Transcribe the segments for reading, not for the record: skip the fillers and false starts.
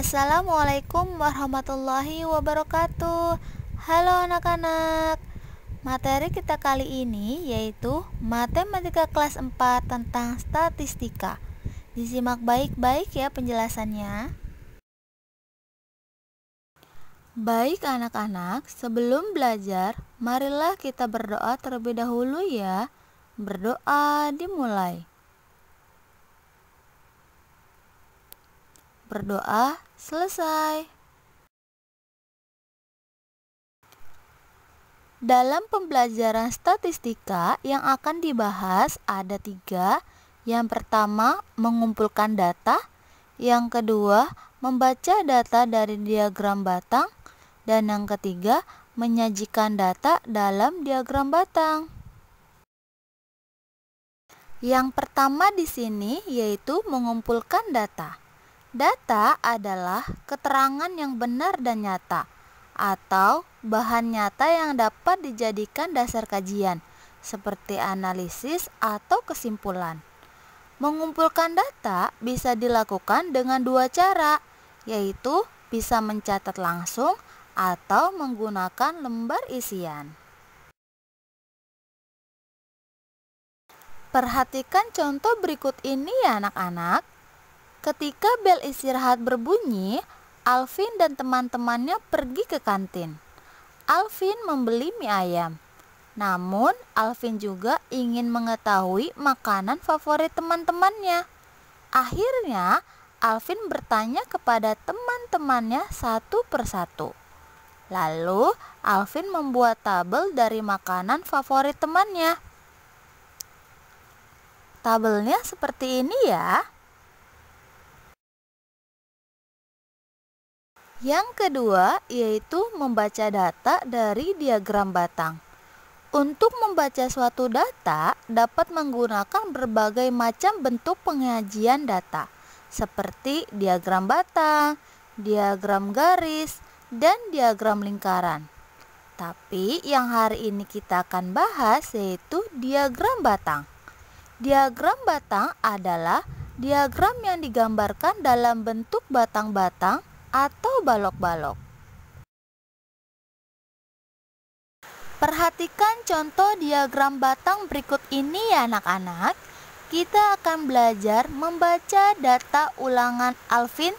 Assalamualaikum warahmatullahi wabarakatuh. Halo anak-anak. Materi kita kali ini yaitu Matematika kelas 4 tentang statistika. Disimak baik-baik ya penjelasannya. Baik anak-anak, sebelum belajar, marilah kita berdoa terlebih dahulu ya. Berdoa dimulai. Berdoa selesai. Dalam pembelajaran statistika yang akan dibahas ada 3. Yang pertama, mengumpulkan data. Yang kedua, membaca data dari diagram batang. Dan yang ketiga, menyajikan data dalam diagram batang. Yang pertama di sini yaitu mengumpulkan data. Data adalah keterangan yang benar dan nyata, atau bahan nyata yang dapat dijadikan dasar kajian, seperti analisis atau kesimpulan. Mengumpulkan data bisa dilakukan dengan 2 cara, yaitu bisa mencatat langsung atau menggunakan lembar isian. Perhatikan contoh berikut ini ya anak-anak. Ketika bel istirahat berbunyi, Alvin dan teman-temannya pergi ke kantin. Alvin membeli mie ayam. Namun, Alvin juga ingin mengetahui makanan favorit teman-temannya. Akhirnya, Alvin bertanya kepada teman-temannya satu persatu. Lalu, Alvin membuat tabel dari makanan favorit temannya. Tabelnya seperti ini ya. Yang kedua yaitu membaca data dari diagram batang. Untuk membaca suatu data dapat menggunakan berbagai macam bentuk penyajian data, seperti diagram batang, diagram garis, dan diagram lingkaran. Tapi yang hari ini kita akan bahas yaitu diagram batang. Diagram batang adalah diagram yang digambarkan dalam bentuk batang-batang atau balok-balok. Perhatikan contoh diagram batang berikut ini ya anak-anak. Kita akan belajar membaca data ulangan Alvin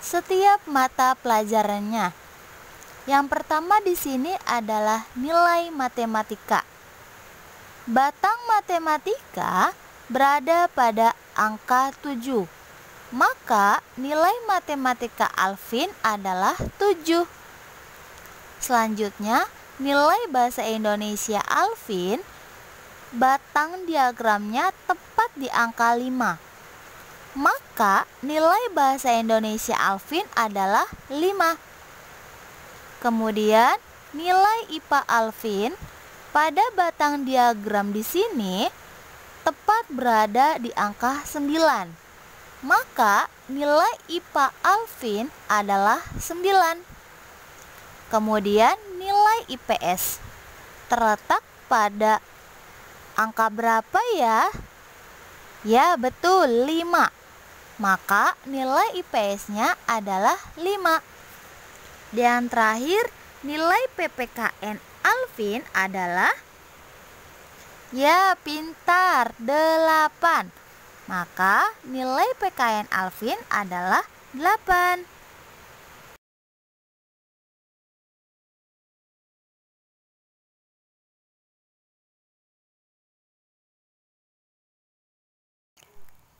setiap mata pelajarannya. Yang pertama di sini adalah nilai matematika. Batang matematika berada pada angka 7. Maka nilai matematika Alvin adalah 7. Selanjutnya, nilai bahasa Indonesia Alvin, batang diagramnya tepat di angka 5. Maka nilai bahasa Indonesia Alvin adalah 5. Kemudian, nilai IPA Alvin pada batang diagram di sini tepat berada di angka 9. Maka nilai IPA Alvin adalah 9. Kemudian nilai IPS terletak pada angka berapa ya? Ya betul, 5. Maka nilai IPS-nya adalah 5. Dan terakhir nilai PPKN Alvin adalah, ya pintar, 8. Maka nilai PKN Alvin adalah 8.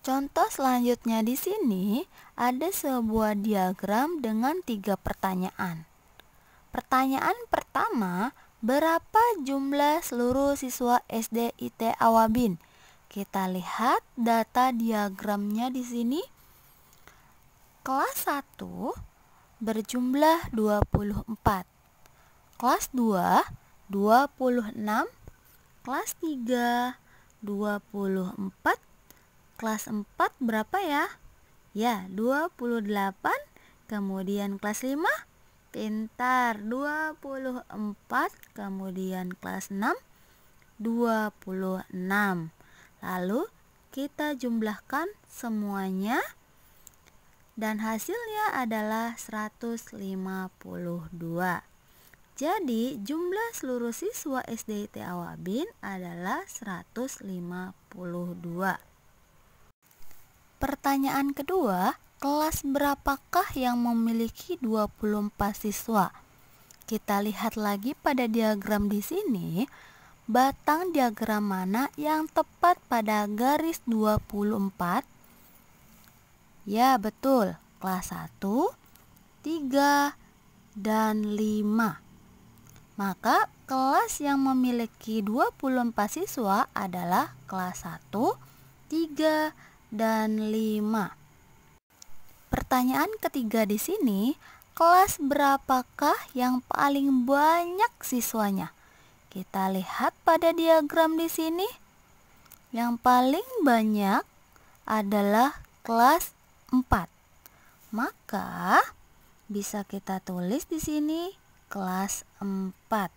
Contoh selanjutnya di sini ada sebuah diagram dengan 3 pertanyaan. Pertanyaan pertama, berapa jumlah seluruh siswa SD IT Awabin? Kita lihat data diagramnya di sini. Kelas 1 berjumlah 24. Kelas 2 26. Kelas 3 24. Kelas 4 berapa ya? Ya, 28. Kemudian kelas 5, pintar, 24. Kemudian kelas 6, 26. Lalu kita jumlahkan semuanya. dan hasilnya adalah 152. Jadi jumlah seluruh siswa SD IT Awabin adalah 152. Pertanyaan kedua, kelas berapakah yang memiliki 24 siswa? Kita lihat lagi pada diagram di sini, batang diagram mana yang tepat pada garis 24? Ya, betul. Kelas 1, 3, dan 5. Maka kelas yang memiliki 24 siswa adalah kelas 1, 3, dan 5. Pertanyaan ketiga di sini, kelas berapakah yang paling banyak siswanya? Kita lihat pada diagram di sini. Yang paling banyak adalah kelas 4. Maka bisa kita tulis di sini kelas 4.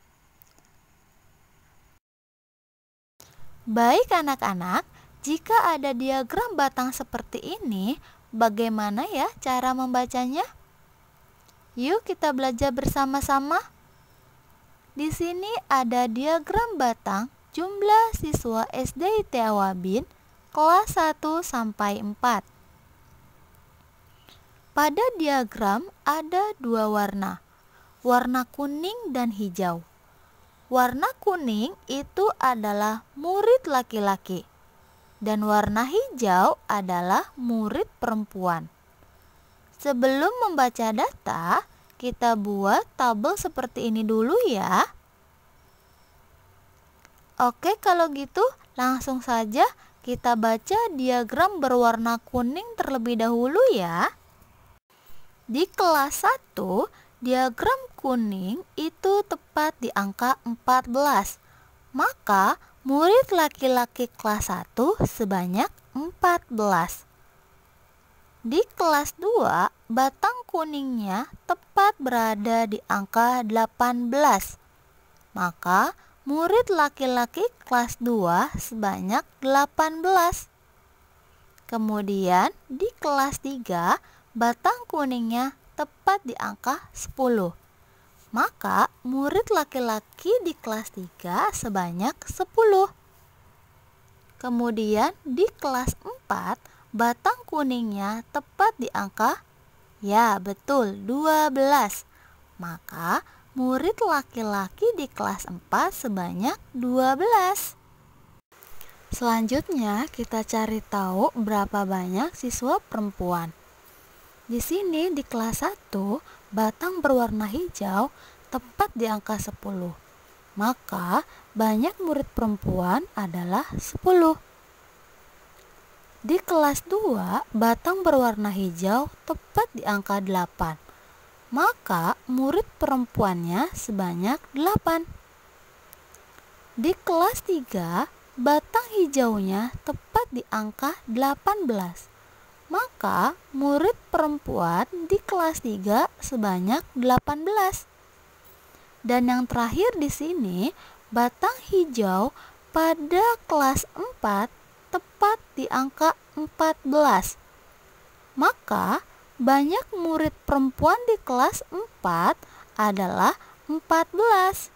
Baik anak-anak, jika ada diagram batang seperti ini, bagaimana ya cara membacanya? Yuk kita belajar bersama-sama. Di sini ada diagram batang jumlah siswa SD IT Awabin kelas 1 sampai 4. Pada diagram ada dua warna kuning dan hijau. Warna kuning itu adalah murid laki-laki dan warna hijau adalah murid perempuan. Sebelum membaca data, kita buat tabel seperti ini dulu ya. Oke, kalau gitu langsung saja kita baca diagram berwarna kuning terlebih dahulu ya. Di kelas 1, diagram kuning itu tepat di angka 14. Maka murid laki-laki kelas 1 sebanyak 14. Di kelas 2, batang kuningnya tepat berada di angka 18. Maka murid laki-laki kelas 2 sebanyak 18. Kemudian di kelas 3, batang kuningnya tepat di angka 10. Maka murid laki-laki di kelas 3 sebanyak 10. Kemudian di kelas 4, batang kuningnya tepat di angka, ya betul, 12. Maka murid laki-laki di kelas 4 sebanyak 12. Selanjutnya kita cari tahu berapa banyak siswa perempuan. Di sini di kelas 1, batang berwarna hijau tepat di angka 10. Maka banyak murid perempuan adalah 10. Di kelas 2, batang berwarna hijau tepat di angka 8. Maka murid perempuannya sebanyak 8. Di kelas 3, batang hijaunya tepat di angka 18. Maka murid perempuan di kelas 3 sebanyak 18. Dan yang terakhir di sini, batang hijau pada kelas 4 tepat di angka 14. Maka banyak murid perempuan di kelas 4 adalah 14.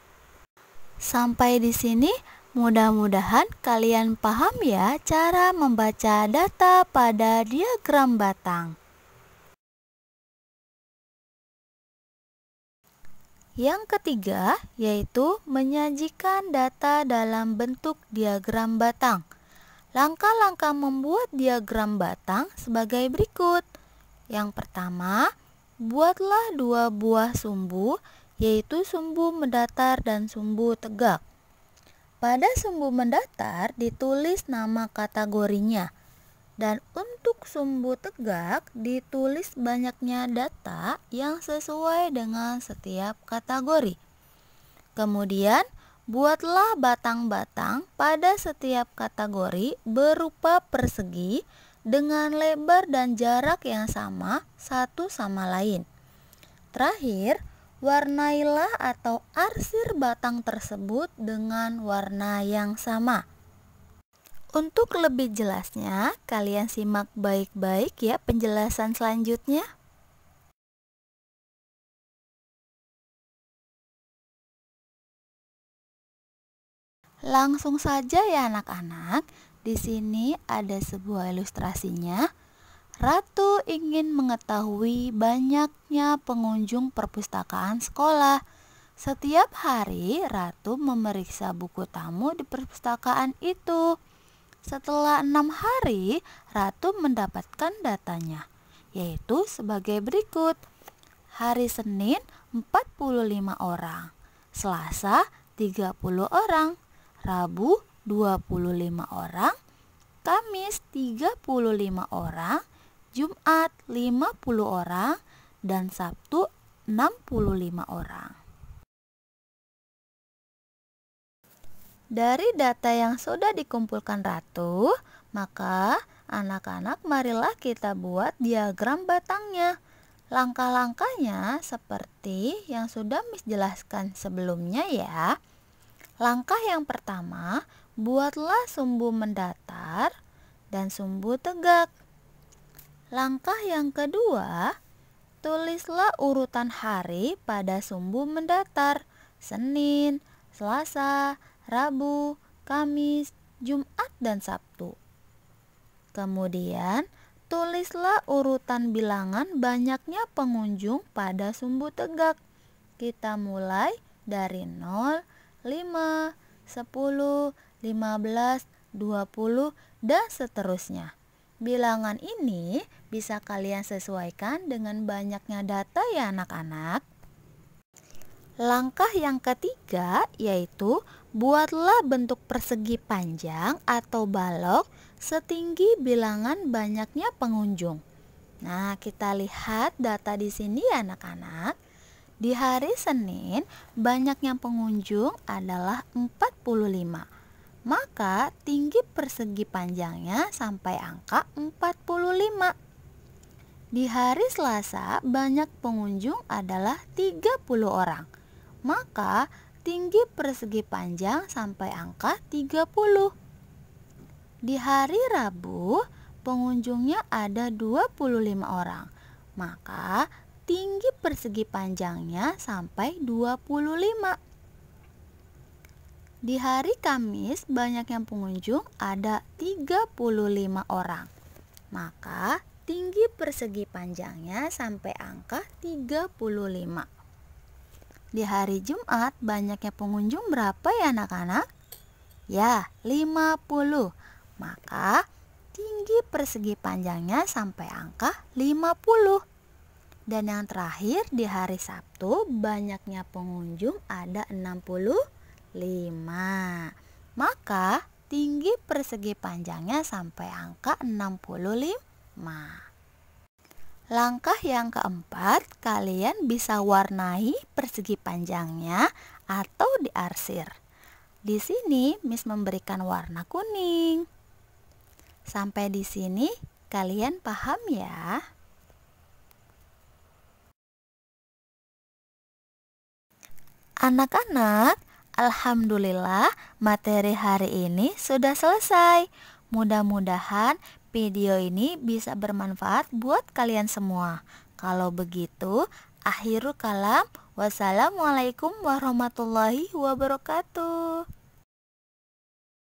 Sampai di sini mudah-mudahan kalian paham ya cara membaca data pada diagram batang. Yang ketiga yaitu menyajikan data dalam bentuk diagram batang. Langkah-langkah membuat diagram batang sebagai berikut. Yang pertama, buatlah dua buah sumbu, yaitu sumbu mendatar dan sumbu tegak. Pada sumbu mendatar ditulis nama kategorinya, dan untuk sumbu tegak ditulis banyaknya data yang sesuai dengan setiap kategori. Kemudian buatlah batang-batang pada setiap kategori berupa persegi dengan lebar dan jarak yang sama satu sama lain. Terakhir, warnailah atau arsir batang tersebut dengan warna yang sama. Untuk lebih jelasnya, kalian simak baik-baik ya penjelasan selanjutnya. Langsung saja ya anak-anak. Di sini ada sebuah ilustrasinya. Ratu ingin mengetahui banyaknya pengunjung perpustakaan sekolah. Setiap hari, Ratu memeriksa buku tamu di perpustakaan itu. Setelah 6 hari, Ratu mendapatkan datanya, yaitu sebagai berikut. Hari Senin 45 orang, Selasa 30 orang, Rabu 25 orang, Kamis 35 orang, Jumat 50 orang, dan Sabtu 65 orang. Dari data yang sudah dikumpulkan Ratu, maka anak-anak marilah kita buat diagram batangnya. Langkah-langkahnya seperti yang sudah Miss jelaskan sebelumnya ya. Langkah yang pertama, buatlah sumbu mendatar dan sumbu tegak. Langkah yang kedua, tulislah urutan hari pada sumbu mendatar: Senin, Selasa, Rabu, Kamis, Jumat, dan Sabtu. Kemudian, tulislah urutan bilangan banyaknya pengunjung pada sumbu tegak. Kita mulai dari 0, 5, 10, 15, 20, dan seterusnya. Bilangan ini bisa kalian sesuaikan dengan banyaknya data ya anak-anak. Langkah yang ketiga yaitu buatlah bentuk persegi panjang atau balok setinggi bilangan banyaknya pengunjung. Nah, kita lihat data di sini ya anak-anak. Di hari Senin, banyaknya pengunjung adalah 45. Maka tinggi persegi panjangnya sampai angka 45. Di hari Selasa, banyak pengunjung adalah 30 orang. Maka tinggi persegi panjang sampai angka 30. Di hari Rabu, pengunjungnya ada 25 orang. Maka tinggi persegi panjangnya sampai 25. Di hari Kamis, banyak yang pengunjung ada 35 orang. Maka tinggi persegi panjangnya sampai angka 35. Di hari Jumat, banyaknya pengunjung berapa ya anak-anak? Ya, 50. Maka tinggi persegi panjangnya sampai angka 50. Dan yang terakhir, di hari Sabtu, banyaknya pengunjung ada 65. Maka tinggi persegi panjangnya sampai angka 65. Langkah yang keempat, kalian bisa warnai persegi panjangnya atau diarsir. Di sini Miss memberikan warna kuning. Sampai di sini kalian paham ya? Anak-anak, alhamdulillah materi hari ini sudah selesai. Mudah-mudahan video ini bisa bermanfaat buat kalian semua. Kalau begitu, akhirul kalam. Wassalamualaikum warahmatullahi wabarakatuh.